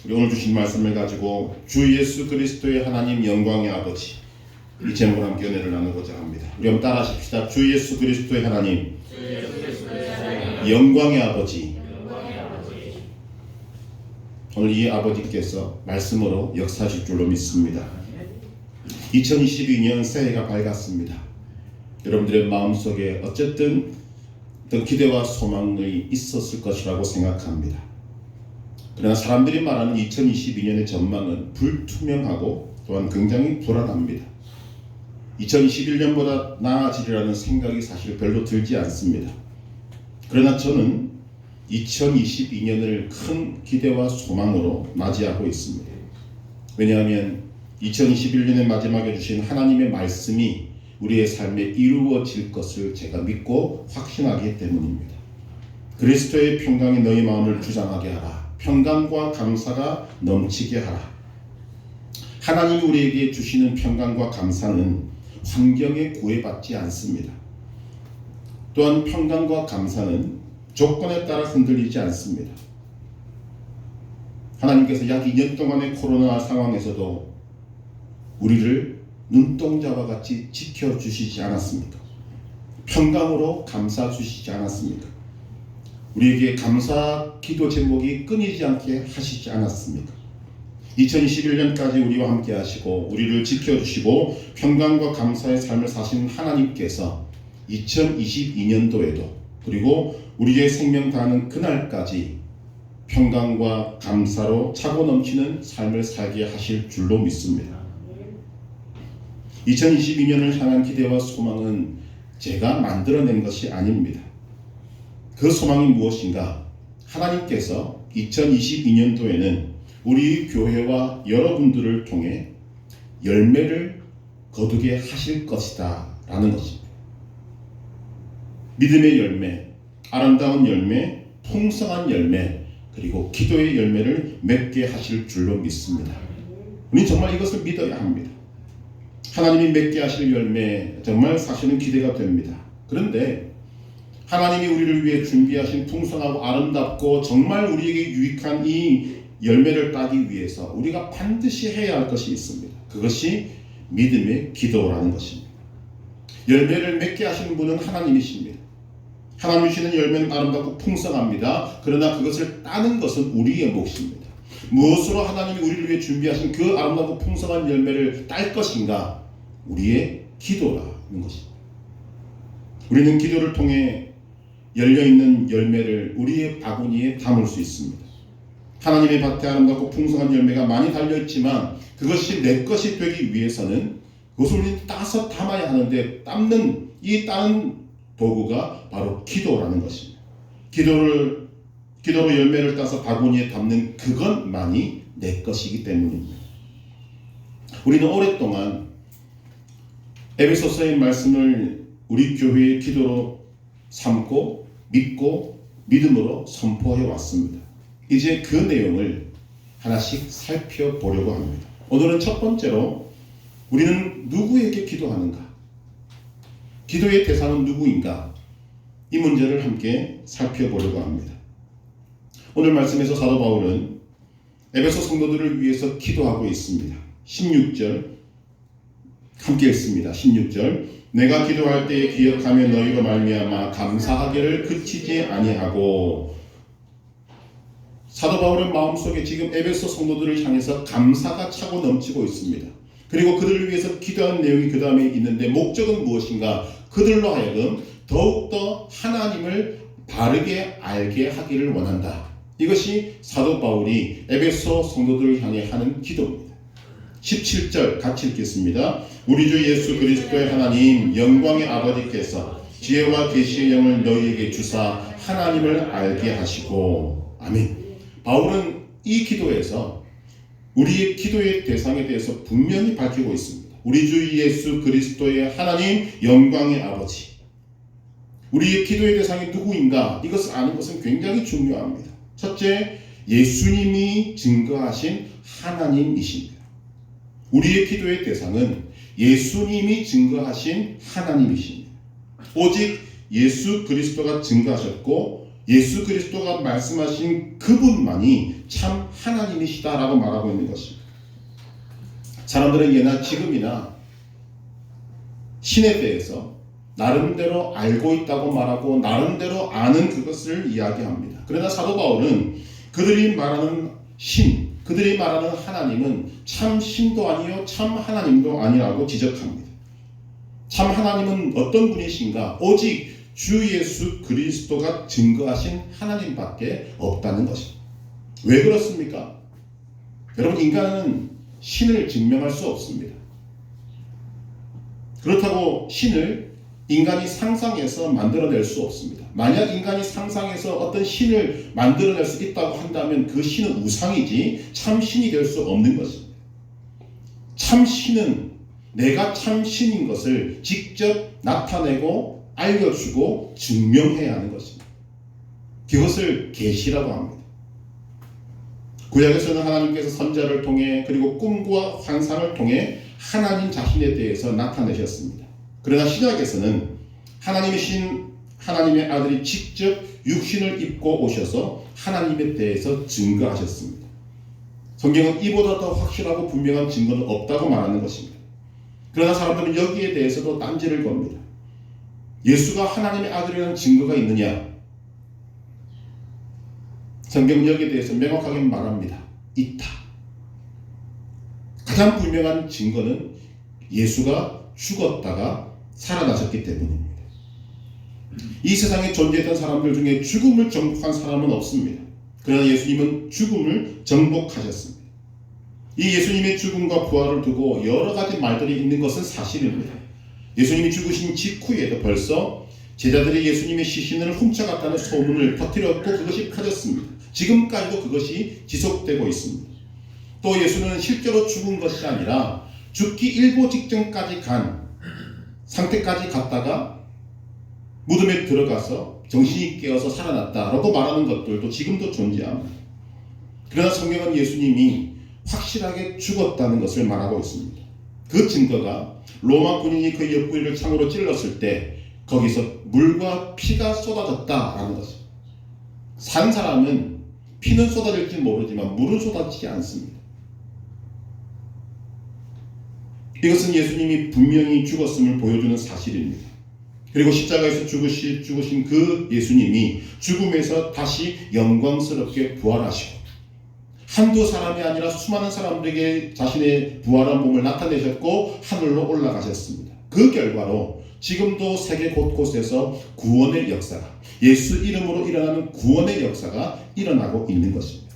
우리 오늘 주신 말씀을 가지고 주 예수 그리스도의 하나님 영광의 아버지, 이 제목으로 함께 은혜를 나누고자 합니다. 우리 한번 따라하십시다. 주 예수 그리스도의 하나님, 영광의 아버지. 오늘 이 아버지께서 말씀으로 역사하실 줄로 믿습니다. 2022년 새해가 밝았습니다. 여러분들의 마음속에 어쨌든 어떤 기대와 소망이 있었을 것이라고 생각합니다. 그러나 사람들이 말하는 2022년의 전망은 불투명하고 또한 굉장히 불안합니다. 2021년보다 나아지리라는 생각이 사실 별로 들지 않습니다. 그러나 저는 2022년을 큰 기대와 소망으로 맞이하고 있습니다. 왜냐하면 2021년의 마지막에 주신 하나님의 말씀이 우리의 삶에 이루어질 것을 제가 믿고 확신하기 때문입니다. 그리스도의 평강이 너희 마음을 주장하게 하라. 평강과 감사가 넘치게 하라. 하나님이 우리에게 주시는 평강과 감사는 환경에 구애받지 않습니다. 또한 평강과 감사는 조건에 따라 흔들리지 않습니다. 하나님께서 약 2년 동안의 코로나 상황에서도 우리를 눈동자와 같이 지켜주시지 않았습니까? 평강으로 감싸 주시지 않았습니까? 우리에게 감사 기도 제목이 끊이지 않게 하시지 않았습니까? 2021년까지 우리와 함께 하시고 우리를 지켜주시고 평강과 감사의 삶을 사신 하나님께서 2022년도에도 그리고 우리의 생명 다하는 그날까지 평강과 감사로 차고 넘치는 삶을 살게 하실 줄로 믿습니다. 2022년을 향한 기대와 소망은 제가 만들어낸 것이 아닙니다. 그 소망이 무엇인가? 하나님께서 2022년도에는 우리 교회와 여러분들을 통해 열매를 거두게 하실 것이다 라는 것입니다. 믿음의 열매, 아름다운 열매, 풍성한 열매, 그리고 기도의 열매를 맺게 하실 줄로 믿습니다. 우리는 정말 이것을 믿어야 합니다. 하나님이 맺게 하실 열매 정말 사실은 기대가 됩니다. 그런데 하나님이 우리를 위해 준비하신 풍성하고 아름답고 정말 우리에게 유익한 이 열매를 따기 위해서 우리가 반드시 해야 할 것이 있습니다. 그것이 믿음의 기도라는 것입니다. 열매를 맺게 하시는 분은 하나님이십니다. 하나님이 주시는 열매는 아름답고 풍성합니다. 그러나 그것을 따는 것은 우리의 몫입니다. 무엇으로 하나님이 우리를 위해 준비하신 그 아름답고 풍성한 열매를 딸 것인가? 우리의 기도라는 것입니다. 우리는 기도를 통해 열려있는 열매를 우리의 바구니에 담을 수 있습니다. 하나님의 밭에 아름답고 풍성한 열매가 많이 달려있지만 그것이 내 것이 되기 위해서는 그것을 우리는 따서 담아야 하는데 따는 도구가 바로 기도라는 것입니다. 기도로 열매를 따서 바구니에 담는 그것만이 내 것이기 때문입니다. 우리는 오랫동안 에베소서의 말씀을 우리 교회의 기도로 삼고 믿고 믿음으로 선포해 왔습니다. 이제 그 내용을 하나씩 살펴보려고 합니다. 오늘은 첫 번째로 우리는 누구에게 기도하는가? 기도의 대상은 누구인가? 이 문제를 함께 살펴보려고 합니다. 오늘 말씀에서 사도 바울은 에베소 성도들을 위해서 기도하고 있습니다. 16절 함께 읽습니다. 16절 내가 기도할 때에 기억하며 너희로 말미암아 감사하기를 그치지 아니하고. 사도 바울의 마음속에 지금 에베소 성도들을 향해서 감사가 차고 넘치고 있습니다. 그리고 그들을 위해서 기도하는 내용이 그 다음에 있는데 목적은 무엇인가? 그들로 하여금 더욱더 하나님을 바르게 알게 하기를 원한다. 이것이 사도 바울이 에베소 성도들을 향해 하는 기도입니다. 17절 같이 읽겠습니다. 우리 주 예수 그리스도의 하나님 영광의 아버지께서 지혜와 계시의 영을 너희에게 주사 하나님을 알게 하시고. 아멘. 바울은 이 기도에서 우리의 기도의 대상에 대해서 분명히 밝히고 있습니다. 우리 주 예수 그리스도의 하나님 영광의 아버지. 우리의 기도의 대상이 누구인가? 이것을 아는 것은 굉장히 중요합니다. 첫째, 예수님이 증거하신 하나님이십니다. 우리의 기도의 대상은 예수님이 증거하신 하나님이십니다. 오직 예수 그리스도가 증거하셨고 예수 그리스도가 말씀하신 그분만이 참 하나님이시다라고 말하고 있는 것입니다. 사람들은 예나 지금이나 신에 대해서 나름대로 알고 있다고 말하고 나름대로 아는 그것을 이야기합니다. 그러나 사도 바울은 그들이 말하는 신, 그들이 말하는 하나님은 참 신도 아니요 참 하나님도 아니라고 지적합니다. 참 하나님은 어떤 분이신가? 오직 주 예수 그리스도가 증거하신 하나님밖에 없다는 것입니다. 왜 그렇습니까? 여러분, 인간은 신을 증명할 수 없습니다. 그렇다고 신을 인간이 상상해서 만들어낼 수 없습니다. 만약 인간이 상상해서 어떤 신을 만들어낼 수 있다고 한다면 그 신은 우상이지 참 신이 될 수 없는 것입니다. 참 신은 내가 참 신인 것을 직접 나타내고 알려주고 증명해야 하는 것입니다. 그것을 계시라고 합니다. 구약에서는 하나님께서 선지자를 통해 그리고 꿈과 환상을 통해 하나님 자신에 대해서 나타내셨습니다. 그러나 신약에서는 하나님이신 하나님의 아들이 직접 육신을 입고 오셔서 하나님에 대해서 증거하셨습니다. 성경은 이보다 더 확실하고 분명한 증거는 없다고 말하는 것입니다. 그러나 사람들은 여기에 대해서도 딴지를 겁니다. 예수가 하나님의 아들이라는 증거가 있느냐? 성경은 여기에 대해서 명확하게 말합니다. 있다. 가장 분명한 증거는 예수가 죽었다가 살아나셨기 때문입니다. 이 세상에 존재했던 사람들 중에 죽음을 정복한 사람은 없습니다. 그러나 예수님은 죽음을 정복하셨습니다. 이 예수님의 죽음과 부활을 두고 여러 가지 말들이 있는 것은 사실입니다. 예수님이 죽으신 직후에도 벌써 제자들이 예수님의 시신을 훔쳐갔다는 소문을 퍼뜨렸고 그것이 퍼졌습니다. 지금까지도 그것이 지속되고 있습니다. 또 예수는 실제로 죽은 것이 아니라 죽기 일보 직전까지 간 상태까지 갔다가 무덤에 들어가서 정신이 깨어서 살아났다라고 말하는 것들도 지금도 존재합니다. 그러나 성경은 예수님이 확실하게 죽었다는 것을 말하고 있습니다. 그 증거가 로마 군인이 그 옆구리를 창으로 찔렀을 때 거기서 물과 피가 쏟아졌다라는 것입니다. 산 사람은 피는 쏟아질지 모르지만 물은 쏟아지지 않습니다. 이것은 예수님이 분명히 죽었음을 보여주는 사실입니다. 그리고 십자가에서 죽으신 그 예수님이 죽음에서 다시 영광스럽게 부활하시고 한두 사람이 아니라 수많은 사람들에게 자신의 부활한 몸을 나타내셨고 하늘로 올라가셨습니다. 그 결과로 지금도 세계 곳곳에서 구원의 역사가, 예수 이름으로 일어나는 구원의 역사가 일어나고 있는 것입니다.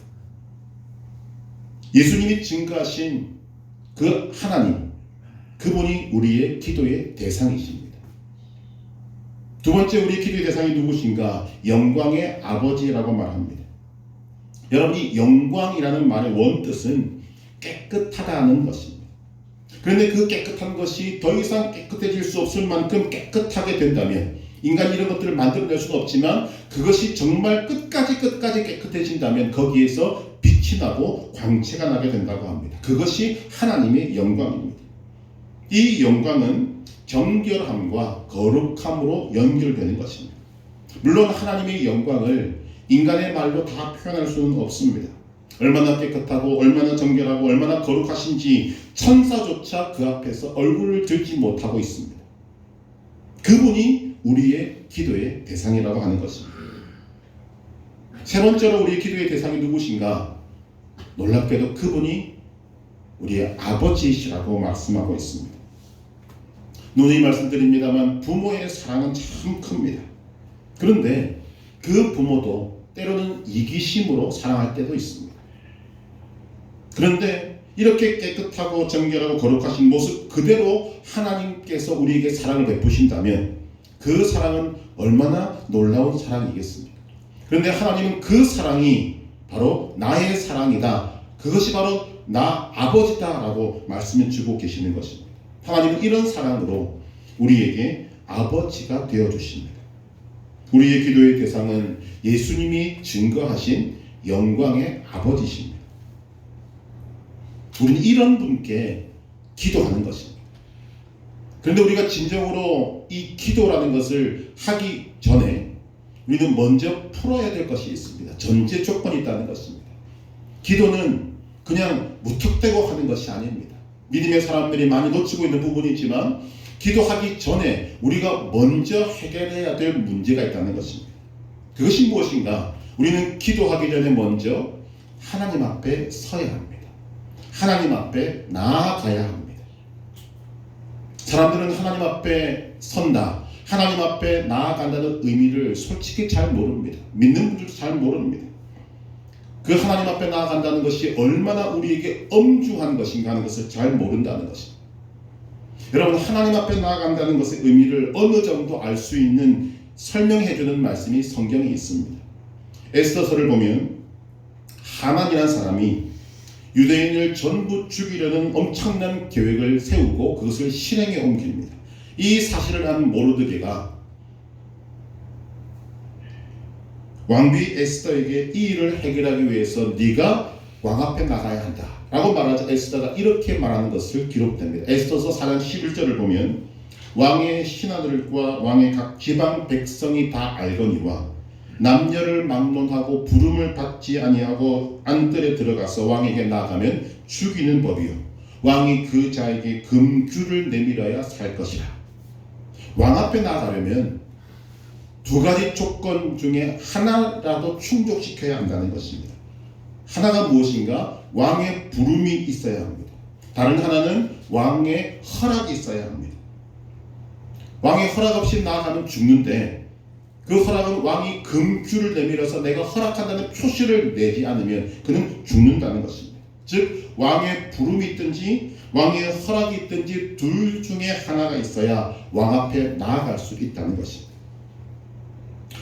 예수님이 증거하신 그 하나님, 그분이 우리의 기도의 대상이십니다. 두 번째 우리의 기도의 대상이 누구신가? 영광의 아버지라고 말합니다. 여러분이 영광이라는 말의 원뜻은 깨끗하다는 것입니다. 그런데 그 깨끗한 것이 더 이상 깨끗해질 수 없을 만큼 깨끗하게 된다면 인간이 이런 것들을 만들어낼 수는 없지만 그것이 정말 끝까지 깨끗해진다면 거기에서 빛이 나고 광채가 나게 된다고 합니다. 그것이 하나님의 영광입니다. 이 영광은 정결함과 거룩함으로 연결되는 것입니다. 물론 하나님의 영광을 인간의 말로 다 표현할 수는 없습니다. 얼마나 깨끗하고 얼마나 정결하고 얼마나 거룩하신지 천사조차 그 앞에서 얼굴을 들지 못하고 있습니다. 그분이 우리의 기도의 대상이라고 하는 것입니다. 세 번째로 우리의 기도의 대상이 누구신가? 놀랍게도 그분이 우리의 아버지이시라고 말씀하고 있습니다. 누누이 말씀드립니다만 부모의 사랑은 참 큽니다. 그런데 그 부모도 때로는 이기심으로 사랑할 때도 있습니다. 그런데 이렇게 깨끗하고 정결하고 거룩하신 모습 그대로 하나님께서 우리에게 사랑을 베푸신다면 그 사랑은 얼마나 놀라운 사랑이겠습니까? 그런데 하나님은 그 사랑이 바로 나의 사랑이다. 그것이 바로 나 아버지다라고 말씀해 주고 계시는 것입니다. 하나님은 이런 사랑으로 우리에게 아버지가 되어주십니다. 우리의 기도의 대상은 예수님이 증거하신 영광의 아버지십니다. 우리는 이런 분께 기도하는 것입니다. 그런데 우리가 진정으로 이 기도라는 것을 하기 전에 우리는 먼저 풀어야 될 것이 있습니다. 전제 조건이 있다는 것입니다. 기도는 그냥 무턱대고 하는 것이 아닙니다. 믿음의 사람들이 많이 놓치고 있는 부분이지만 기도하기 전에 우리가 먼저 해결해야 될 문제가 있다는 것입니다. 그것이 무엇인가? 우리는 기도하기 전에 먼저 하나님 앞에 서야 합니다. 하나님 앞에 나아가야 합니다. 사람들은 하나님 앞에 선다, 하나님 앞에 나아간다는 의미를 솔직히 잘 모릅니다. 믿는 분들도 잘 모릅니다. 그 하나님 앞에 나아간다는 것이 얼마나 우리에게 엄중한 것인가 하는 것을 잘 모른다는 것입니다. 여러분, 하나님 앞에 나아간다는 것의 의미를 어느 정도 알 수 있는 설명해주는 말씀이 성경에 있습니다. 에스더서를 보면 하만이라는 사람이 유대인을 전부 죽이려는 엄청난 계획을 세우고 그것을 실행에 옮깁니다. 이 사실을 한 모르드게가 왕비 에스더에게 이 일을 해결하기 위해서 네가 왕 앞에 나가야 한다 라고 말하자 에스더가 이렇게 말하는 것을 기록됩니다. 에스더서 4장 11절을 보면 왕의 신하들과 왕의 각 지방 백성이 다 알거니와 남녀를 막론하고 부름을 받지 아니하고 안뜰에 들어가서 왕에게 나가면 죽이는 법이요 왕이 그 자에게 금규를 내밀어야 살 것이라. 왕 앞에 나가려면 두 가지 조건 중에 하나라도 충족시켜야 한다는 것입니다. 하나가 무엇인가? 왕의 부름이 있어야 합니다. 다른 하나는 왕의 허락이 있어야 합니다. 왕의 허락 없이 나아가면 죽는데 그 허락은 왕이 금규를 내밀어서 내가 허락한다는 표시를 내지 않으면 그는 죽는다는 것입니다. 즉 왕의 부름이 있든지 왕의 허락이 있든지 둘 중에 하나가 있어야 왕 앞에 나아갈 수 있다는 것입니다.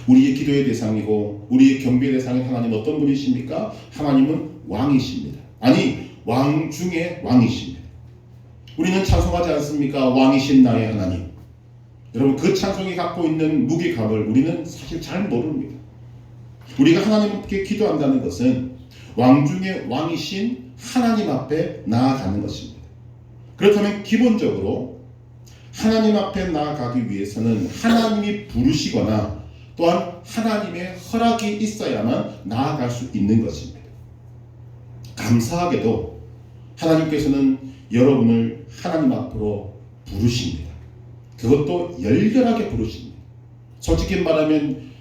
우리의 기도의 대상이고 우리의 경배의 대상인 하나님 어떤 분이십니까? 하나님은 왕이십니다. 아니 왕 중에 왕이십니다. 우리는 찬송하지 않습니까? 왕이신 나의 하나님. 여러분, 그 찬송이 갖고 있는 무게감을 우리는 사실 잘 모릅니다. 우리가 하나님께 기도한다는 것은 왕 중에 왕이신 하나님 앞에 나아가는 것입니다. 그렇다면 기본적으로 하나님 앞에 나아가기 위해서는 하나님이 부르시거나 또한 하나님의 허락이 있어야만 나아갈 수 있는 것입니다. 감사하게도 하나님께서는 여러분을 하나님 앞으로 부르십니다. 그것도 열렬하게 부르십니다. 솔직히 말하면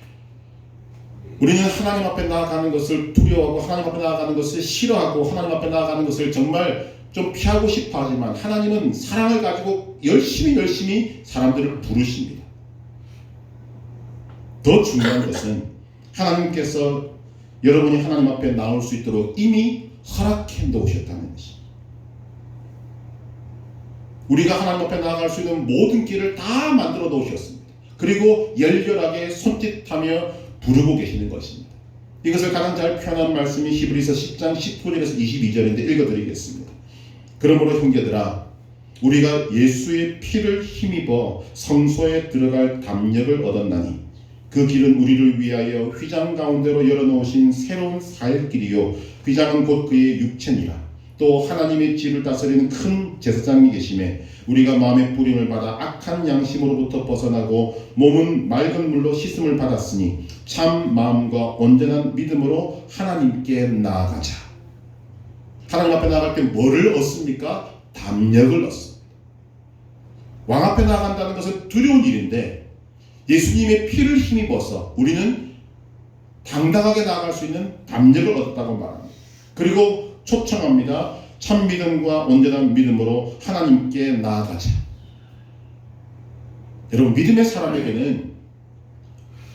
우리는 하나님 앞에 나아가는 것을 두려워하고 하나님 앞에 나아가는 것을 싫어하고 하나님 앞에 나아가는 것을 정말 좀 피하고 싶어 하지만 하나님은 사랑을 가지고 열심히 사람들을 부르십니다. 더 중요한 것은 하나님께서 여러분이 하나님 앞에 나올 수 있도록 이미 허락해 놓으셨다는 것입니다. 우리가 하나님 앞에 나아갈 수 있는 모든 길을 다 만들어 놓으셨습니다. 그리고 열렬하게 손짓하며 부르고 계시는 것입니다. 이것을 가장 잘 표현한 말씀이 히브리서 10장 19절에서 22절인데 읽어드리겠습니다. 그러므로 형제들아, 우리가 예수의 피를 힘입어 성소에 들어갈 담력을 얻었나니 그 길은 우리를 위하여 휘장 가운데로 열어놓으신 새로운 살 길이요 휘장은 곧 그의 육체니라. 또 하나님의 집을 다스리는 큰 제사장이 계심에 우리가 마음의 뿌림을 받아 악한 양심으로부터 벗어나고 몸은 맑은 물로 씻음을 받았으니 참 마음과 온전한 믿음으로 하나님께 나아가자. 하나님 앞에 나아갈 때 뭐를 얻습니까? 담력을 얻습니다. 왕 앞에 나아간다는 것은 두려운 일인데 예수님의 피를 힘입어서 우리는 당당하게 나아갈 수 있는 담력을 얻었다고 말합니다. 그리고 초청합니다. 참 믿음과 온전한 믿음으로 하나님께 나아가자. 여러분, 믿음의 사람에게는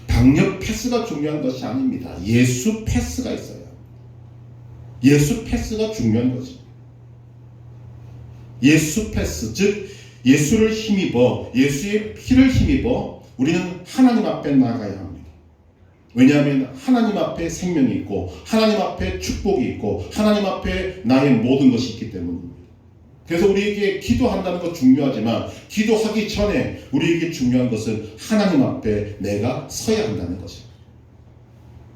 당력 패스가 중요한 것이 아닙니다. 예수 패스가 있어요. 예수 패스가 중요한 것입니다. 예수 패스, 즉 예수를 힘입어 예수의 피를 힘입어 우리는 하나님 앞에 나아가야 합니다. 왜냐하면 하나님 앞에 생명이 있고 하나님 앞에 축복이 있고 하나님 앞에 나의 모든 것이 있기 때문입니다. 그래서 우리에게 기도한다는 것 중요하지만 기도하기 전에 우리에게 중요한 것은 하나님 앞에 내가 서야 한다는 것입니다.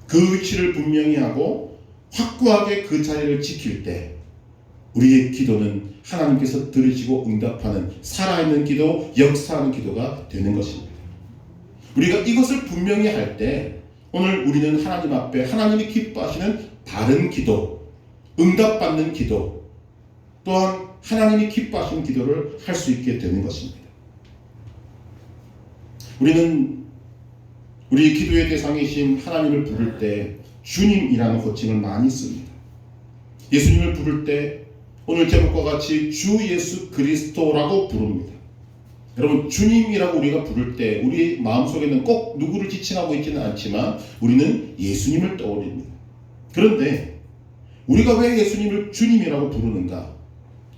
그 위치를 분명히 하고 확고하게 그 자리를 지킬 때 우리의 기도는 하나님께서 들으시고 응답하는 살아있는 기도, 역사하는 기도가 되는 것입니다. 우리가 이것을 분명히 할 때 오늘 우리는 하나님 앞에 하나님이 기뻐하시는 바른 기도, 응답받는 기도, 또한 하나님이 기뻐하시는 기도를 할 수 있게 되는 것입니다. 우리는 우리 기도의 대상이신 하나님을 부를 때 주님이라는 호칭을 많이 씁니다. 예수님을 부를 때 오늘 제목과 같이 주 예수 그리스도라고 부릅니다. 여러분, 주님이라고 우리가 부를 때 우리 마음속에는 꼭 누구를 지칭하고 있지는 않지만 우리는 예수님을 떠올립니다. 그런데 우리가 왜 예수님을 주님이라고 부르는가?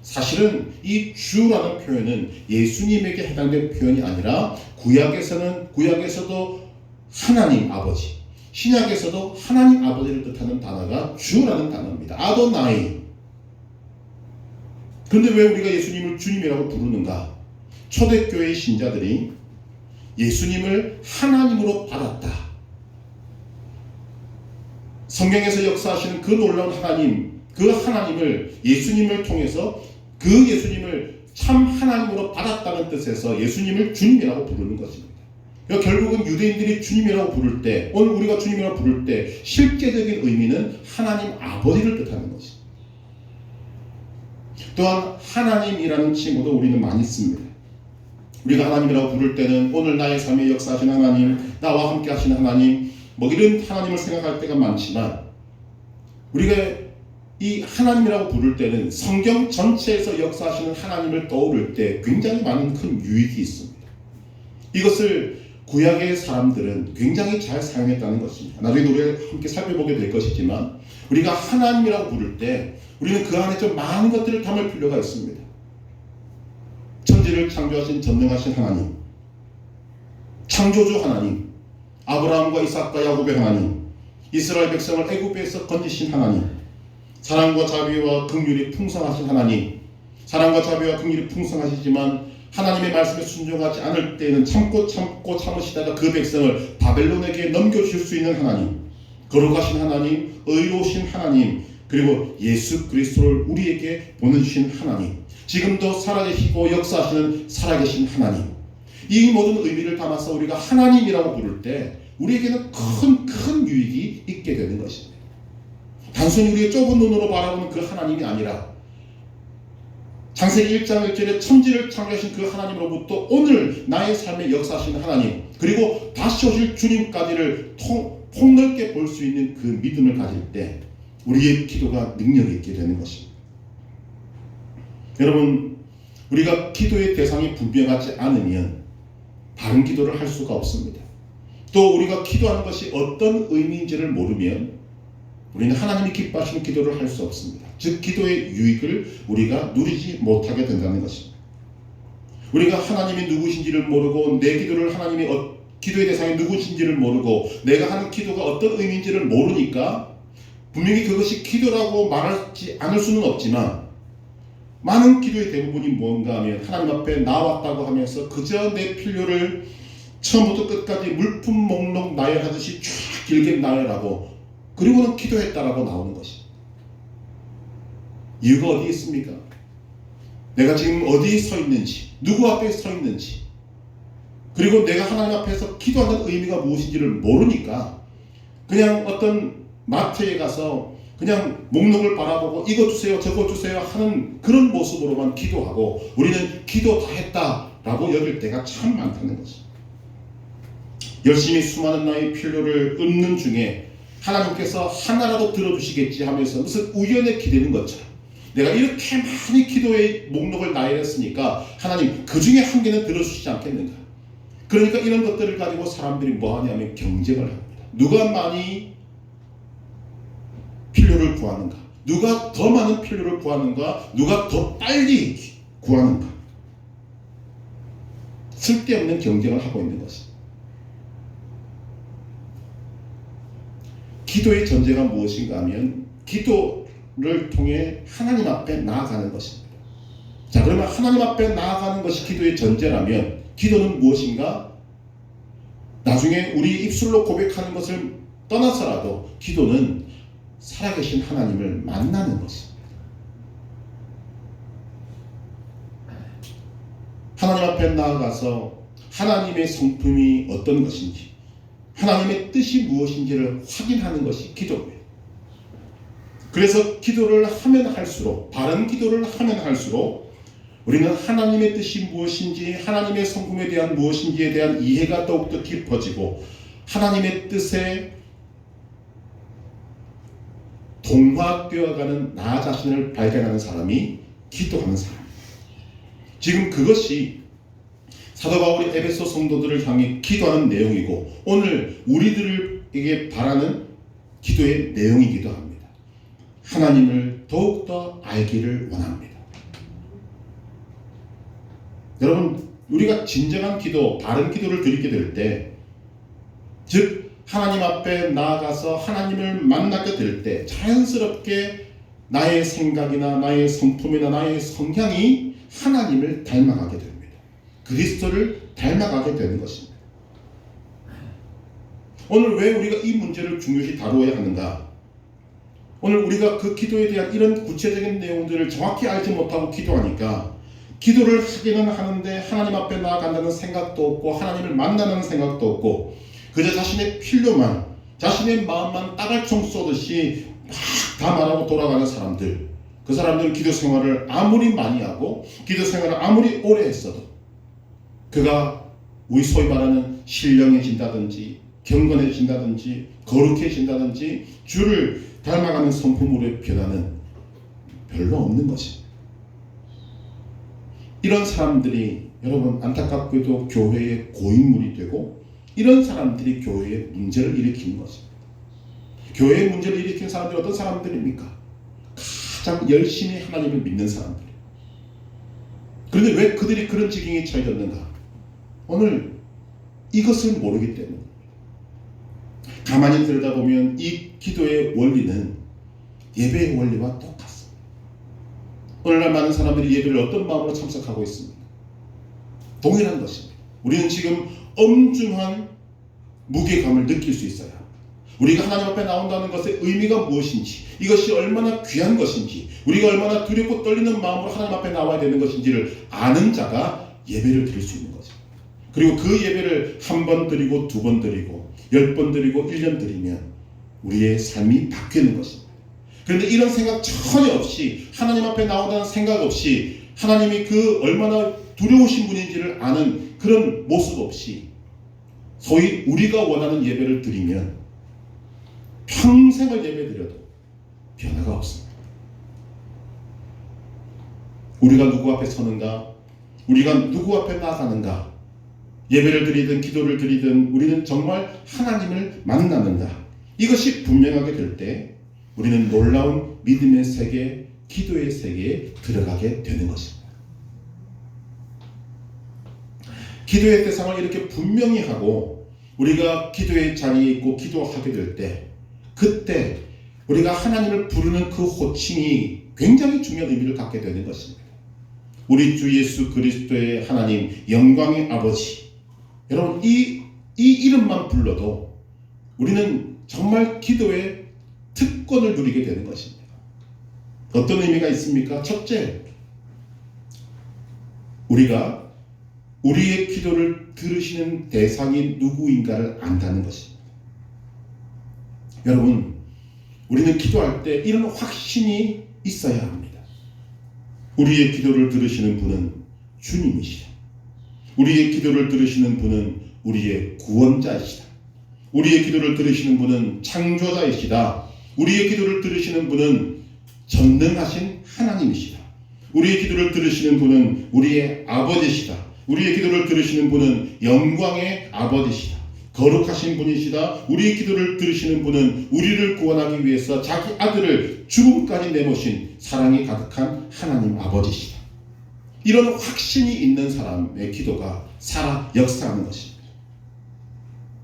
사실은 이 주라는 표현은 예수님에게 해당된 표현이 아니라 구약에서도 하나님 아버지, 신약에서도 하나님 아버지를 뜻하는 단어가 주라는 단어입니다. 아도나이. 그런데 왜 우리가 예수님을 주님이라고 부르는가? 초대교회 신자들이 예수님을 하나님으로 받았다. 성경에서 역사하시는 그 놀라운 하나님, 그 하나님을 예수님을 통해서 그 예수님을 참 하나님으로 받았다는 뜻에서 예수님을 주님이라고 부르는 것입니다. 그러니까 결국은 유대인들이 주님이라고 부를 때, 오늘 우리가 주님이라고 부를 때 실제적인 의미는 하나님 아버지를 뜻하는 것입니다. 또한 하나님이라는 칭호도 우리는 많이 씁니다. 우리가 하나님이라고 부를 때는 오늘 나의 삶에 역사하신 하나님, 나와 함께 하시는 하나님, 이런 하나님을 생각할 때가 많지만 우리가 이 하나님이라고 부를 때는 성경 전체에서 역사하시는 하나님을 떠오를 때 굉장히 많은 큰 유익이 있습니다. 이것을 구약의 사람들은 굉장히 잘 사용했다는 것입니다. 나중에 우리가 함께 살펴보게 될 것이지만 우리가 하나님이라고 부를 때 우리는 그 안에 좀 많은 것들을 담을 필요가 있습니다. 천지를 창조하신 전능하신 하나님, 창조주 하나님, 아브라함과 이삭과 야곱의 하나님, 이스라엘 백성을 애굽에서 건지신 하나님, 사랑과 자비와 긍휼이 풍성하신 하나님, 사랑과 자비와 긍휼이 풍성하시지만 하나님의 말씀에 순종하지 않을 때에는 참고 참으시다가 그 백성을 바벨론에게 넘겨주실 수 있는 하나님, 거룩하신 하나님, 의로우신 하나님, 그리고 예수 그리스도를 우리에게 보내주신 하나님, 지금도 살아계시고 역사하시는 살아계신 하나님, 이 모든 의미를 담아서 우리가 하나님이라고 부를 때 우리에게는 큰 유익이 있게 되는 것입니다. 단순히 우리의 좁은 눈으로 바라보는 그 하나님이 아니라 창세기 1장 1절에 천지를 창조하신 그 하나님으로부터 오늘 나의 삶에 역사하시는 하나님, 그리고 다시 오실 주님까지를 폭넓게 볼 수 있는 그 믿음을 가질 때 우리의 기도가 능력이 있게 되는 것입니다. 여러분, 우리가 기도의 대상이 분명하지 않으면 바른 기도를 할 수가 없습니다. 또 우리가 기도하는 것이 어떤 의미인지를 모르면 우리는 하나님이 기뻐하시는 기도를 할 수 없습니다. 즉 기도의 유익을 우리가 누리지 못하게 된다는 것입니다. 우리가 하나님이 누구신지를 모르고 내 기도를 하나님이 기도의 대상이 누구신지를 모르고 내가 하는 기도가 어떤 의미인지를 모르니까 분명히 그것이 기도라고 말하지 않을 수는 없지만 많은 기도의 대부분이 뭔가 하면 하나님 앞에 나왔다고 하면서 그저 내 필요를 처음부터 끝까지 물품 목록 나열하듯이 쫙 길게 나열하고 그리고는 기도했다라고 나오는 것입니다. 이유가 어디 있습니까? 내가 지금 어디에 서 있는지, 누구 앞에 서 있는지, 그리고 내가 하나님 앞에서 기도하는 의미가 무엇인지를 모르니까 그냥 어떤 마트에 가서 그냥 목록을 바라보고 이거 주세요 저거 주세요 하는 그런 모습으로만 기도하고 우리는 기도 다 했다라고 여길 때가 참 많다는 것입니다. 열심히 수많은 나의 필요를 읊는 중에 하나님께서 하나라도 들어주시겠지 하면서 무슨 우연에 기대는 것처럼 내가 이렇게 많이 기도의 목록을 나열했으니까 하나님 그 중에 한 개는 들어주시지 않겠는가. 그러니까 이런 것들을 가지고 사람들이 뭐 하냐면 경쟁을 합니다. 누가 많이 필요를 구하는가, 누가 더 많은 필요를 구하는가, 누가 더 빨리 구하는가. 쓸데없는 경쟁을 하고 있는 것입니다. 기도의 전제가 무엇인가 하면 기도를 통해 하나님 앞에 나아가는 것입니다. 자, 그러면 하나님 앞에 나아가는 것이 기도의 전제라면 기도는 무엇인가? 나중에 우리 입술로 고백하는 것을 떠나서라도 기도는 살아계신 하나님을 만나는 것입니다. 하나님 앞에 나아가서 하나님의 성품이 어떤 것인지, 하나님의 뜻이 무엇인지를 확인하는 것이 기도입니다. 그래서 기도를 하면 할수록, 바른 기도를 하면 할수록 우리는 하나님의 뜻이 무엇인지, 하나님의 성품에 대한 무엇인지에 대한 이해가 더욱더 깊어지고 하나님의 뜻에 동화되어가는 나 자신을 발견하는 사람이 기도하는 사람입니다. 지금 그것이 사도 바울이 에베소 성도들을 향해 기도하는 내용이고 오늘 우리들에게 바라는 기도의 내용이기도 합니다. 하나님을 더욱더 알기를 원합니다. 여러분, 우리가 진정한 기도, 바른 기도를 드리게 될 때, 즉 하나님 앞에 나아가서 하나님을 만나게 될 때 자연스럽게 나의 생각이나 나의 성품이나 나의 성향이 하나님을 닮아가게 됩니다. 그리스도를 닮아가게 되는 것입니다. 오늘 왜 우리가 이 문제를 중요시 다루어야 하는가? 오늘 우리가 그 기도에 대한 이런 구체적인 내용들을 정확히 알지 못하고 기도하니까 기도를 하기는 하는데 하나님 앞에 나아간다는 생각도 없고 하나님을 만나는 생각도 없고 그저 자신의 필요만, 자신의 마음만 따갈총 쏘듯이 막 다 말하고 돌아가는 사람들, 그 사람들은 기도 생활을 아무리 많이 하고 기도 생활을 아무리 오래 했어도 그가 우리 소위 말하는 신령해진다든지 경건해진다든지 거룩해진다든지 주를 닮아가는 성품으로의 변화는 별로 없는 것입니다. 이런 사람들이 여러분 안타깝게도 교회의 고인물이 되고 이런 사람들이 교회에 문제를 일으키는 것입니다. 교회에 문제를 일으키는 사람들이 어떤 사람들입니까? 가장 열심히 하나님을 믿는 사람들. 그런데 왜 그들이 그런 지경에 처해졌는가? 오늘 이것을 모르기 때문에 가만히 들여다보면 이 기도의 원리는 예배의 원리와 똑같습니다. 오늘날 많은 사람들이 예배를 어떤 마음으로 참석하고 있습니까? 동일한 것입니다. 우리는 지금 엄중한 무게감을 느낄 수 있어야 합니다. 우리가 하나님 앞에 나온다는 것의 의미가 무엇인지, 이것이 얼마나 귀한 것인지, 우리가 얼마나 두렵고 떨리는 마음으로 하나님 앞에 나와야 되는 것인지를 아는 자가 예배를 드릴 수 있는 거죠. 그리고 그 예배를 한 번 드리고 두 번 드리고 10번 드리고 1년 드리면 우리의 삶이 바뀌는 것입니다. 그런데 이런 생각 전혀 없이, 하나님 앞에 나온다는 생각 없이, 하나님이 그 얼마나 두려우신 분인지를 아는 그런 모습 없이 소위 우리가 원하는 예배를 드리면 평생을 예배드려도 변화가 없습니다. 우리가 누구 앞에 서는가? 우리가 누구 앞에 나가는가? 예배를 드리든 기도를 드리든 우리는 정말 하나님을 만나는가? 이것이 분명하게 될 때 우리는 놀라운 믿음의 세계, 기도의 세계에 들어가게 되는 것입니다. 기도의 대상을 이렇게 분명히 하고 우리가 기도의 자리에 있고 기도하게 될 때 그때 우리가 하나님을 부르는 그 호칭이 굉장히 중요한 의미를 갖게 되는 것입니다. 우리 주 예수 그리스도의 하나님, 영광의 아버지. 여러분 이 이름만 불러도 우리는 정말 기도의 특권을 누리게 되는 것입니다. 어떤 의미가 있습니까? 첫째, 우리가 우리의 기도를 들으시는 대상이 누구인가를 안다는 것입니다. 여러분, 우리는 기도할 때 이런 확신이 있어야 합니다. 우리의 기도를 들으시는 분은 주님이시다. 우리의 기도를 들으시는 분은 우리의 구원자이시다. 우리의 기도를 들으시는 분은 창조자이시다. 우리의 기도를 들으시는 분은 전능하신 하나님이시다. 우리의 기도를 들으시는 분은 우리의 아버지시다. 우리의 기도를 들으시는 분은 영광의 아버지시다. 거룩하신 분이시다. 우리의 기도를 들으시는 분은 우리를 구원하기 위해서 자기 아들을 죽음까지 내모신 사랑이 가득한 하나님 아버지시다. 이런 확신이 있는 사람의 기도가 살아 역사하는 것입니다.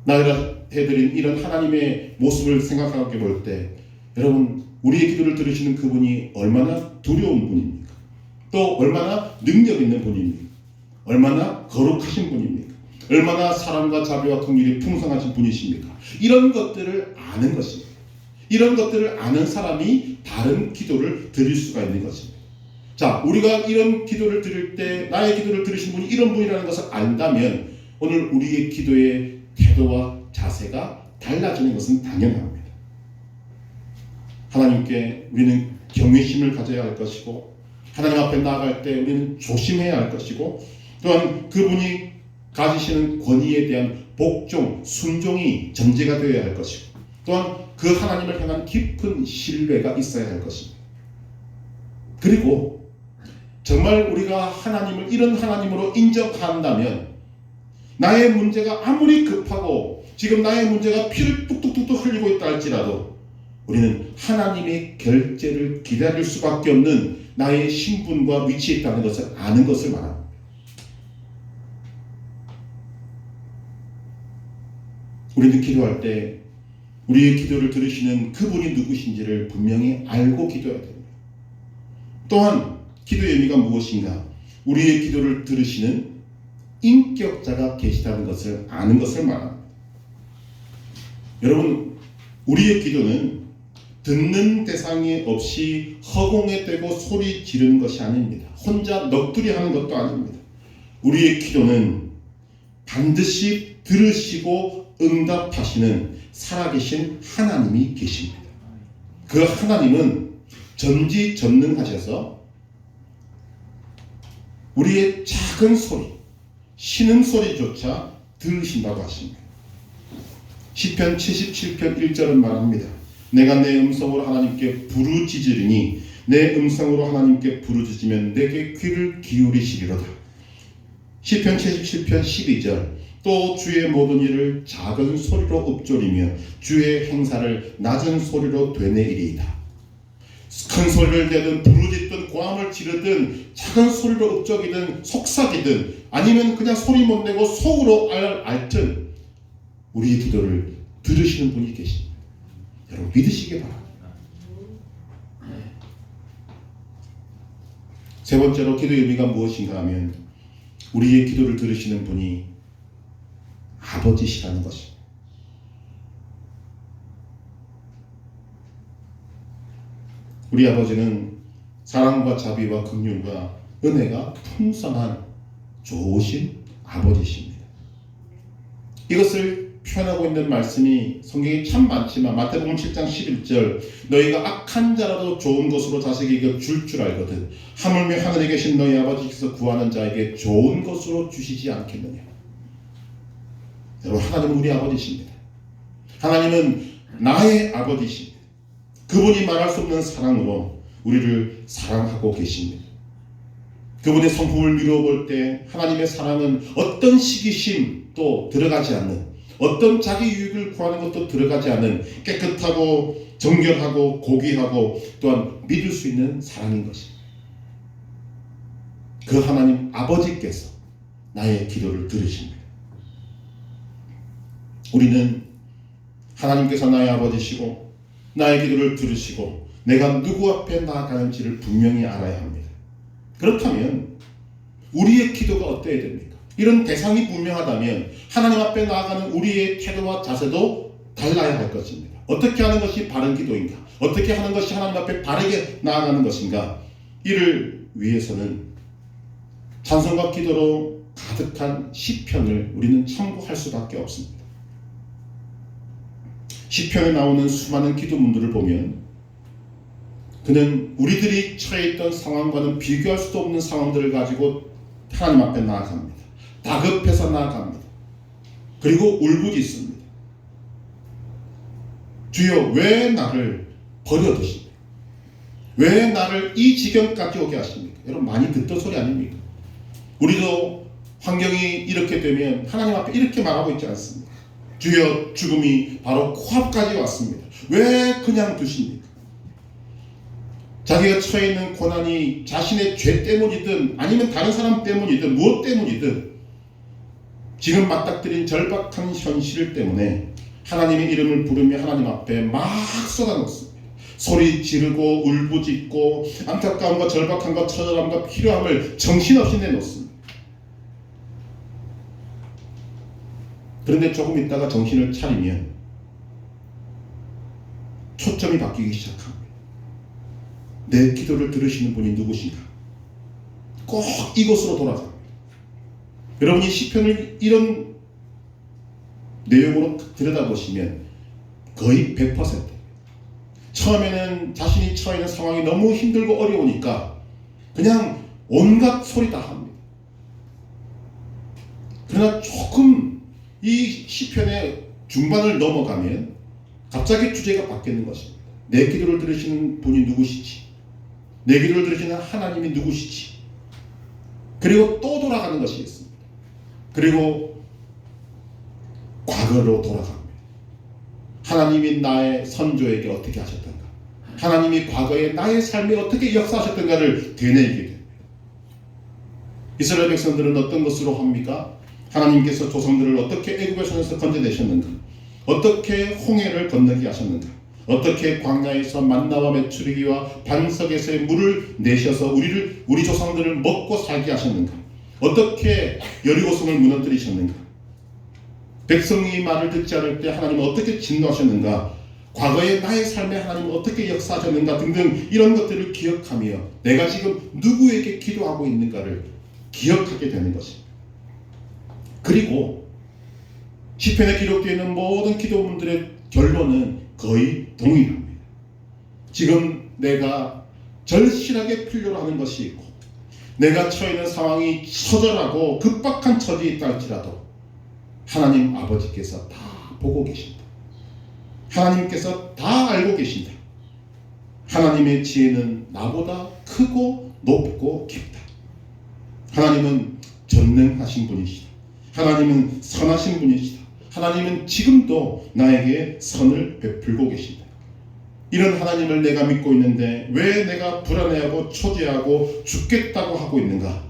나가 해드린 이런 하나님의 모습을 생각하게 볼 때 여러분 우리의 기도를 들으시는 그분이 얼마나 두려운 분입니까? 또 얼마나 능력 있는 분입니까? 얼마나 거룩하신 분입니까? 얼마나 사랑과 자비와 긍휼이 풍성하신 분이십니까? 이런 것들을 아는 것입니다. 이런 것들을 아는 사람이 바른 기도를 드릴 수가 있는 것입니다. 자, 우리가 이런 기도를 드릴 때 나의 기도를 들으신 분이 이런 분이라는 것을 안다면 오늘 우리의 기도의 태도와 자세가 달라지는 것은 당연합니다. 하나님께 우리는 경외심을 가져야 할 것이고, 하나님 앞에 나아갈 때 우리는 조심해야 할 것이고, 또한 그분이 가지시는 권위에 대한 복종, 순종이 전제가 되어야 할 것이고, 또한 그 하나님을 향한 깊은 신뢰가 있어야 할 것입니다. 그리고 정말 우리가 하나님을 이런 하나님으로 인정한다면, 나의 문제가 아무리 급하고 지금 나의 문제가 피를 뚝뚝뚝뚝 흘리고 있다 할지라도 우리는 하나님의 결재를 기다릴 수밖에 없는 나의 신분과 위치에 있다는 것을 아는 것을 말합니다. 우리는 기도할 때 우리의 기도를 들으시는 그분이 누구신지를 분명히 알고 기도해야 됩니다. 또한 기도의 의미가 무엇인가? 우리의 기도를 들으시는 인격자가 계시다는 것을 아는 것을 말합니다. 여러분, 우리의 기도는 듣는 대상이 없이 허공에 대고 소리 지르는 것이 아닙니다. 혼자 넋두리 하는 것도 아닙니다. 우리의 기도는 반드시 들으시고 응답하시는 살아계신 하나님이 계십니다. 그 하나님은 전지전능하셔서 우리의 작은 소리, 쉬는 소리조차 들으신다고 하십니다. 시편 77편 1절은 말합니다. 내가 내 음성으로 하나님께 부르짖으리니 내 음성으로 하나님께 부르짖으면 내게 귀를 기울이시리로다. 시편 77편 12절 또 주의 모든 일을 작은 소리로 읊조리며 주의 행사를 낮은 소리로 되뇌이리이다. 큰 소리를 내든 부르짖든 고함을 지르든 작은 소리로 읊적이든 속삭이든 아니면 그냥 소리 못 내고 속으로 앓든 우리의 기도를 들으시는 분이 계십니다. 여러분 믿으시기 바랍니다. 세 번째로 기도의 의미가 무엇인가 하면 우리의 기도를 들으시는 분이 아버지시라는 것입니다. 우리 아버지는 사랑과 자비와 긍휼과 은혜가 풍성한 좋으신 아버지십니다. 이것을 표현하고 있는 말씀이 성경이 참 많지만 마태복음 7장 11절 너희가 악한 자라도 좋은 것으로 자식에게 줄 줄 알거든 하물며 하늘에 계신 너희 아버지께서 구하는 자에게 좋은 것으로 주시지 않겠느냐. 여러분, 하나님은 우리 아버지십니다. 하나님은 나의 아버지십니다. 그분이 말할 수 없는 사랑으로 우리를 사랑하고 계십니다. 그분의 성품을 미루어 볼 때 하나님의 사랑은 어떤 시기심도 들어가지 않는, 어떤 자기 유익을 구하는 것도 들어가지 않는 깨끗하고 정결하고 고귀하고 또한 믿을 수 있는 사랑인 것입니다. 그 하나님 아버지께서 나의 기도를 들으십니다. 우리는 하나님께서 나의 아버지시고 나의 기도를 들으시고 내가 누구 앞에 나아가는지를 분명히 알아야 합니다. 그렇다면 우리의 기도가 어때야 됩니까? 이런 대상이 분명하다면 하나님 앞에 나아가는 우리의 태도와 자세도 달라야 할 것입니다. 어떻게 하는 것이 바른 기도인가? 어떻게 하는 것이 하나님 앞에 바르게 나아가는 것인가? 이를 위해서는 찬송과 기도로 가득한 시편을 우리는 참고할 수밖에 없습니다. 시편에 나오는 수많은 기도문들을 보면 그는 우리들이 처해 있던 상황과는 비교할 수도 없는 상황들을 가지고 하나님 앞에 나아갑니다. 다급해서 나아갑니다. 그리고 울부짖습니다. 주여 왜 나를 버려두십니까? 왜 나를 이 지경까지 오게 하십니까? 여러분 많이 듣던 소리 아닙니까? 우리도 환경이 이렇게 되면 하나님 앞에 이렇게 말하고 있지 않습니까? 주여 죽음이 바로 코앞까지 왔습니다. 왜 그냥 두십니까? 자기가 처해 있는 고난이 자신의 죄 때문이든 아니면 다른 사람 때문이든 무엇 때문이든 지금 맞닥뜨린 절박한 현실 때문에 하나님의 이름을 부르며 하나님 앞에 막 쏟아놓습니다. 소리 지르고 울부짖고 안타까움과 절박함과 처절함과 필요함을 정신없이 내놓습니다. 그런데 조금 있다가 정신을 차리면 초점이 바뀌기 시작합니다. 내 기도를 들으시는 분이 누구신가? 꼭 이곳으로 돌아갑니다. 여러분이 시편을 이런 내용으로 들여다보시면 거의 100% 처음에는 자신이 처해 있는 상황이 너무 힘들고 어려우니까 그냥 온갖 소리 다 합니다. 그러나 조금 이 시편의 중반을 넘어가면 갑자기 주제가 바뀌는 것입니다. 내 기도를 들으시는 분이 누구시지? 내 기도를 들으시는 하나님이 누구시지? 그리고 또 돌아가는 것이 있습니다. 그리고 과거로 돌아갑니다. 하나님이 나의 선조에게 어떻게 하셨던가, 하나님이 과거에 나의 삶에 어떻게 역사하셨던가를 되뇌이게 됩니다. 이스라엘 백성들은 어떤 것으로 합니까? 하나님께서 조상들을 어떻게 애굽의 손에서 건져내셨는가, 어떻게 홍해를 건너게 하셨는가, 어떻게 광야에서 만나와 메추리기와 반석에서의 물을 내셔서 우리 조상들을 먹고 살게 하셨는가, 어떻게 여리고성을 무너뜨리셨는가, 백성이 말을 듣지 않을 때 하나님은 어떻게 진노하셨는가, 과거의 나의 삶에 하나님은 어떻게 역사하셨는가 등등 이런 것들을 기억하며 내가 지금 누구에게 기도하고 있는가를 기억하게 되는 것입니다. 그리고 시편에 기록되어 있는 모든 기도문들의 결론은 거의 동일합니다. 지금 내가 절실하게 필요로 하는 것이 있고 내가 처해 있는 상황이 처절하고 급박한 처지에 있다 할지라도 하나님 아버지께서 다 보고 계신다. 하나님께서 다 알고 계신다. 하나님의 지혜는 나보다 크고 높고 깊다. 하나님은 전능하신 분이시다. 하나님은 선하신 분이시다. 하나님은 지금도 나에게 선을 베풀고 계신다. 이런 하나님을 내가 믿고 있는데 왜 내가 불안해하고 초조해하고 죽겠다고 하고 있는가?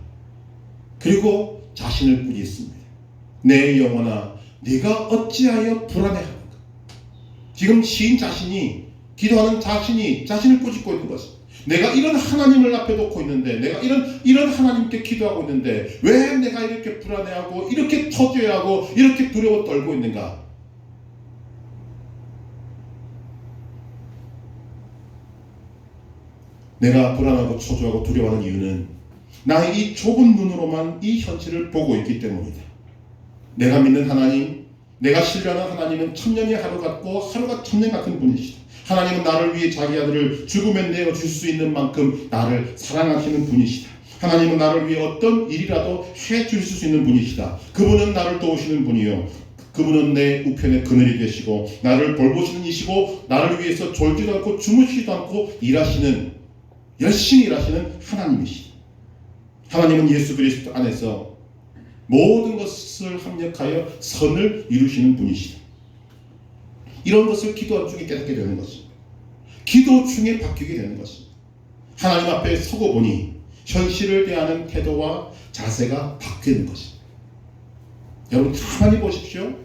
그리고 자신을 꾸짖습니다. 내 영혼아, 네가 어찌하여 불안해하는가? 지금 시인 자신이, 기도하는 자신이 자신을 꾸짖고 있는 것입니다. 내가 이런 하나님을 앞에 놓고 있는데, 내가 이런 하나님께 기도하고 있는데 왜 내가 이렇게 불안해하고 이렇게 초조해하고 이렇게 두려워 떨고 있는가? 내가 불안하고 초조하고 두려워하는 이유는 나의 이 좁은 눈으로만 이 현실을 보고 있기 때문이다. 내가 믿는 하나님, 내가 신뢰하는 하나님은 천년이 하루 같고 하루가 천년 같은 분이시다. 하나님은 나를 위해 자기 아들을 죽음에 내어줄 수 있는 만큼 나를 사랑하시는 분이시다. 하나님은 나를 위해 어떤 일이라도 해줄 수 있는 분이시다. 그분은 나를 도우시는 분이요, 그분은 내 우편의 그늘이 되시고 나를 돌보시는 이시고 나를 위해서 졸지도 않고 주무시지도 않고 열심히 일하시는 하나님이시다. 하나님은 예수 그리스도 안에서 모든 것을 합력하여 선을 이루시는 분이시다. 이런 것을 기도 중에 깨닫게 되는 것입니다. 기도 중에 바뀌게 되는 것입니다. 하나님 앞에 서고 보니 현실을 대하는 태도와 자세가 바뀌는 것입니다. 여러분 가만히 보십시오.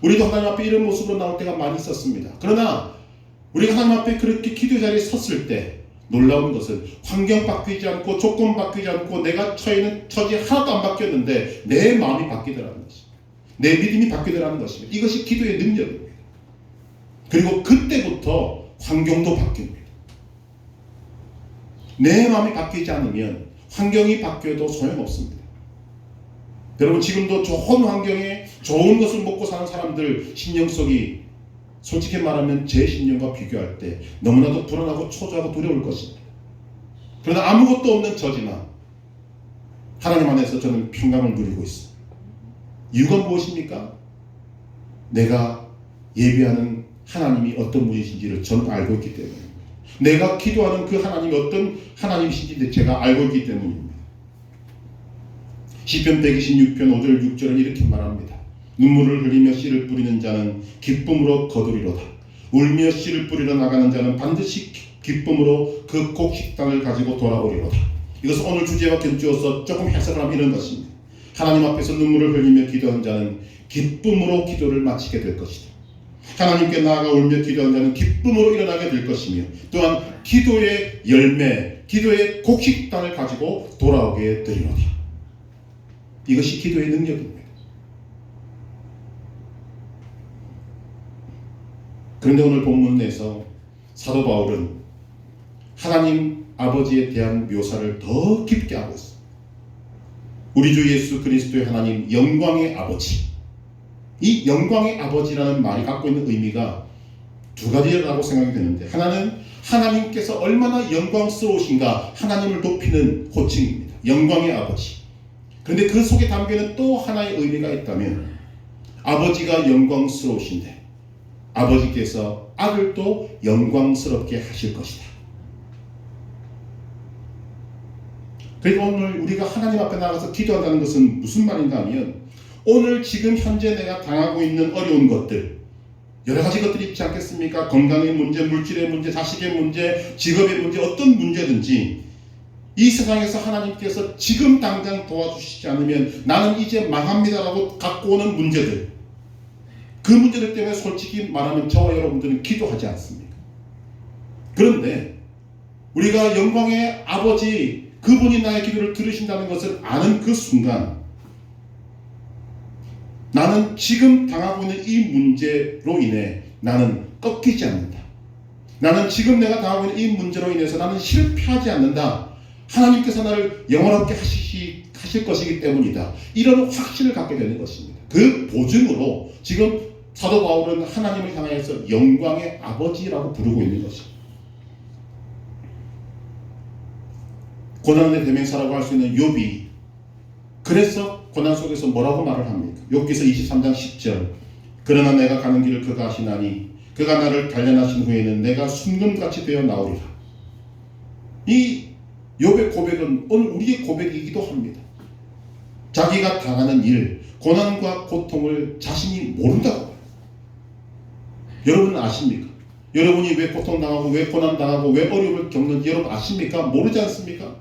우리도 하나님 앞에 이런 모습으로 나올 때가 많이 있었습니다. 그러나 우리가 하나님 앞에 그렇게 기도 자리에 섰을 때 놀라운 것은 환경 바뀌지 않고 조건 바뀌지 않고 내가 처해 있는 처지 하나도 안 바뀌었는데 내 마음이 바뀌더라는 것입니다. 내 믿음이 바뀌더라는 것입니다. 이것이 기도의 능력입니다. 그리고 그때부터 환경도 바뀝니다. 내 마음이 바뀌지 않으면 환경이 바뀌어도 소용없습니다. 여러분 지금도 좋은 환경에 좋은 것을 먹고 사는 사람들 심령 속이 솔직히 말하면 제 심령과 비교할 때 너무나도 불안하고 초조하고 두려울 것입니다. 그러나 아무것도 없는 저지만 하나님 안에서 저는 평강을 누리고 있습니다. 이유가 무엇입니까? 내가 예배하는 하나님이 어떤 분이신지를 저는 알고 있기 때문입니다. 내가 기도하는 그 하나님이 어떤 하나님이신지 제가 알고 있기 때문입니다. 시편 126편 5절 6절은 이렇게 말합니다. 눈물을 흘리며 씨를 뿌리는 자는 기쁨으로 거두리로다. 울며 씨를 뿌리러 나가는 자는 반드시 기쁨으로 그 곡식당을 가지고 돌아오리로다. 이것은 오늘 주제와 견주어서 조금 해석을 하면 이런 것입니다. 하나님 앞에서 눈물을 흘리며 기도한 자는 기쁨으로 기도를 마치게 될 것이다. 하나님께 나아가 울며 기도한 자는 기쁨으로 일어나게 될 것이며 또한 기도의 열매, 기도의 곡식단을 가지고 돌아오게 되리로다. 이것이 기도의 능력입니다. 그런데 오늘 본문에서 사도 바울은 하나님 아버지에 대한 묘사를 더 깊게 하고 있습니다. 우리 주 예수 그리스도의 하나님 영광의 아버지, 이 영광의 아버지라는 말이 갖고 있는 의미가 두 가지라고 생각이 되는데, 하나는 하나님께서 얼마나 영광스러우신가 하나님을 높이는 호칭입니다. 영광의 아버지. 그런데 그 속에 담겨있는 또 하나의 의미가 있다면, 아버지가 영광스러우신데 아버지께서 아들도 영광스럽게 하실 것이다. 그리고 오늘 우리가 하나님 앞에 나가서 기도한다는 것은 무슨 말인가 하면, 오늘 지금 현재 내가 당하고 있는 어려운 것들, 여러 가지 것들이 있지 않겠습니까? 건강의 문제, 물질의 문제, 자식의 문제, 직업의 문제, 어떤 문제든지 이 세상에서 하나님께서 지금 당장 도와주시지 않으면 나는 이제 망합니다라고 갖고 오는 문제들, 그 문제들 때문에 솔직히 말하면 저와 여러분들은 기도하지 않습니까? 그런데 우리가 영광의 아버지, 그분이 나의 기도를 들으신다는 것을 아는 그 순간, 나는 지금 당하고 있는 이 문제로 인해 나는 꺾이지 않는다. 나는 지금 내가 당하고 있는 이 문제로 인해서 나는 실패하지 않는다. 하나님께서 나를 영원하게 하실 것이기 때문이다. 이런 확신을 갖게 되는 것입니다. 그 보증으로 지금 사도 바울은 하나님을 향해서 영광의 아버지라고 부르고 있는 것입니다. 고난의 대명사라고 할 수 있는 욥이 그래서 고난 속에서 뭐라고 말을 합니까? 욥기서 23장 10절. 그러나 내가 가는 길을 그가 아시나니 그가 나를 단련하신 후에는 내가 순금같이 되어 나오리라. 이 욥의 고백은 오늘 우리의 고백이기도 합니다. 자기가 당하는 일, 고난과 고통을 자신이 모른다고. 여러분은 아십니까? 여러분이 왜 고통당하고 왜 고난당하고 왜 어려움을 겪는지 여러분 아십니까? 모르지 않습니까?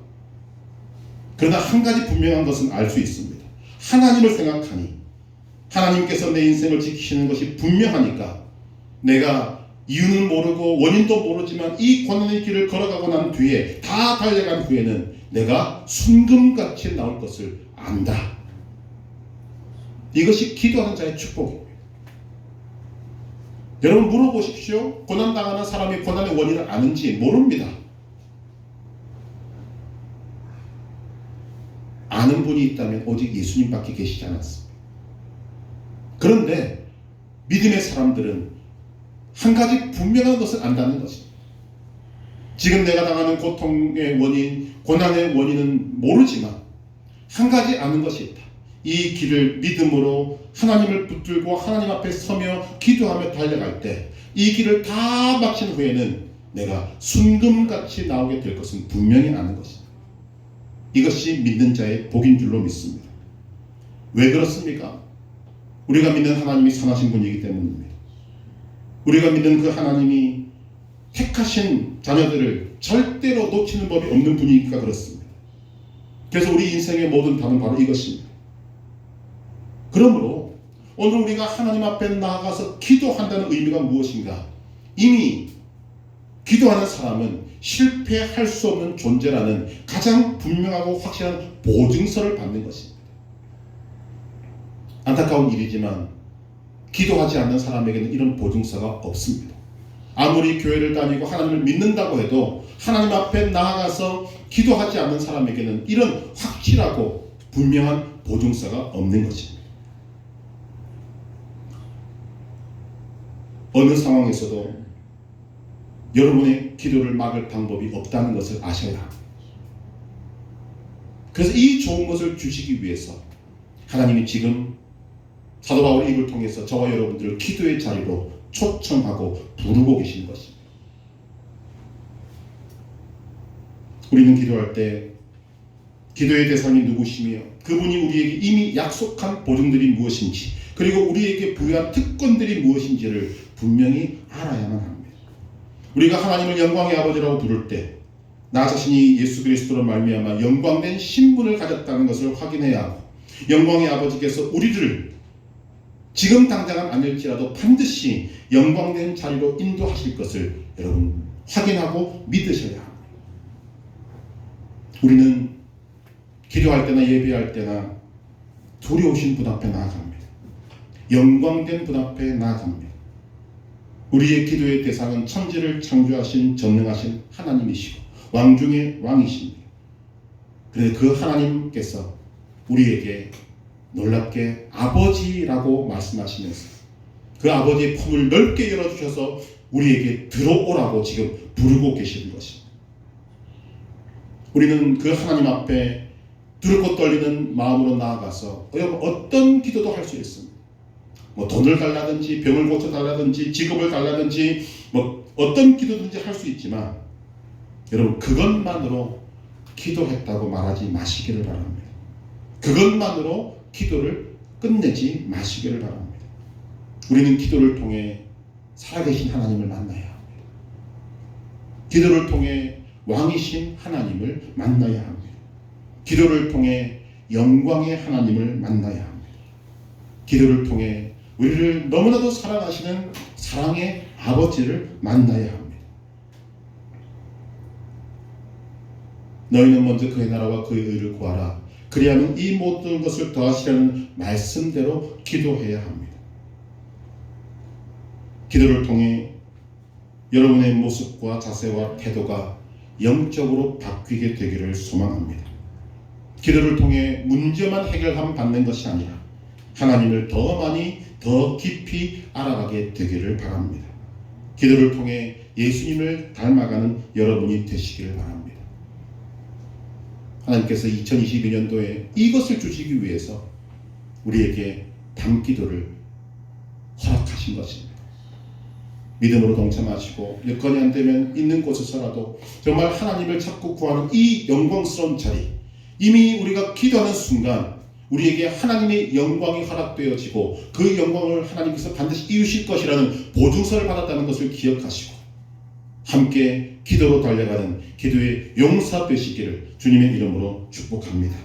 그러나 한 가지 분명한 것은 알 수 있습니다. 하나님을 생각하니, 하나님께서 내 인생을 지키시는 것이 분명하니까, 내가 이유는 모르고 원인도 모르지만 이 고난의 길을 걸어가고 난 뒤에, 다 달려간 후에는 내가 순금같이 나올 것을 안다. 이것이 기도하는 자의 축복입니다. 여러분 물어보십시오. 고난당하는 사람이 고난의 원인을 아는지 모릅니다. 아는 분이 있다면 오직 예수님밖에 계시지 않았습니다. 그런데 믿음의 사람들은 한 가지 분명한 것을 안다는 것입니다. 지금 내가 당하는 고통의 원인, 고난의 원인은 모르지만 한 가지 아는 것이 있다. 이 길을 믿음으로 하나님을 붙들고 하나님 앞에 서며 기도하며 달려갈 때 이 길을 다 마친 후에는 내가 순금같이 나오게 될 것은 분명히 아는 것입니다. 이것이 믿는 자의 복인 줄로 믿습니다. 왜 그렇습니까? 우리가 믿는 하나님이 선하신 분이기 때문입니다. 우리가 믿는 그 하나님이 택하신 자녀들을 절대로 놓치는 법이 없는 분이니까 그렇습니다. 그래서 우리 인생의 모든 답은 바로 이것입니다. 그러므로 오늘 우리가 하나님 앞에 나아가서 기도한다는 의미가 무엇인가? 이미 기도하는 사람은 실패할 수 없는 존재라는 가장 분명하고 확실한 보증서를 받는 것입니다. 안타까운 일이지만 기도하지 않는 사람에게는 이런 보증서가 없습니다. 아무리 교회를 다니고 하나님을 믿는다고 해도 하나님 앞에 나아가서 기도하지 않는 사람에게는 이런 확실하고 분명한 보증서가 없는 것입니다. 어느 상황에서도 여러분의 기도를 막을 방법이 없다는 것을 아셔야 합니다. 그래서 이 좋은 것을 주시기 위해서 하나님이 지금 사도 바울의 입을 통해서 저와 여러분들을 기도의 자리로 초청하고 부르고 계시는 것입니다. 우리는 기도할 때 기도의 대상이 누구시며 그분이 우리에게 이미 약속한 보증들이 무엇인지, 그리고 우리에게 부여한 특권들이 무엇인지를 분명히 알아야만 합니다. 우리가 하나님을 영광의 아버지라고 부를 때 나 자신이 예수 그리스도로 말미암아 영광된 신분을 가졌다는 것을 확인해야 하고, 영광의 아버지께서 우리를 지금 당장은 아닐지라도 반드시 영광된 자리로 인도하실 것을 여러분 확인하고 믿으셔야 합니다. 우리는 기도할 때나 예배할 때나 두려우신 분 앞에 나아갑니다. 영광된 분 앞에 나아갑니다. 우리의 기도의 대상은 천지를 창조하신 전능하신 하나님이시고 왕 중의 왕이십니다. 그런데 그 하나님께서 우리에게 놀랍게 아버지라고 말씀하시면서 그 아버지의 품을 넓게 열어주셔서 우리에게 들어오라고 지금 부르고 계시는 것입니다. 우리는 그 하나님 앞에 두렵고 떨리는 마음으로 나아가서 어떤 기도도 할 수 있습니다. 뭐 돈을 달라든지 병을 고쳐 달라든지 직업을 달라든지 뭐 어떤 기도든지 할 수 있지만 여러분 그것만으로 기도했다고 말하지 마시기를 바랍니다. 그것만으로 기도를 끝내지 마시기를 바랍니다. 우리는 기도를 통해 살아계신 하나님을 만나야 합니다. 기도를 통해 왕이신 하나님을 만나야 합니다. 기도를 통해 영광의 하나님을 만나야 합니다. 기도를 통해 우리를 너무나도 사랑하시는 사랑의 아버지를 만나야 합니다. 너희는 먼저 그의 나라와 그의 의를 구하라. 그리하면 이 모든 것을 더하시라는 말씀대로 기도해야 합니다. 기도를 통해 여러분의 모습과 자세와 태도가 영적으로 바뀌게 되기를 소망합니다. 기도를 통해 문제만 해결하면 받는 것이 아니라 하나님을 더 많이 더 깊이 알아가게 되기를 바랍니다. 기도를 통해 예수님을 닮아가는 여러분이 되시기를 바랍니다. 하나님께서 2022년도에 이것을 주시기 위해서 우리에게 담기도를 허락하신 것입니다. 믿음으로 동참하시고 여건이 안 되면 있는 곳에서라도 정말 하나님을 찾고 구하는 이 영광스러운 자리, 이미 우리가 기도하는 순간 우리에게 하나님의 영광이 허락되어지고 그 영광을 하나님께서 반드시 이루실 것이라는 보증서를 받았다는 것을 기억하시고 함께 기도로 달려가는 기도의 용사 되시기를 주님의 이름으로 축복합니다.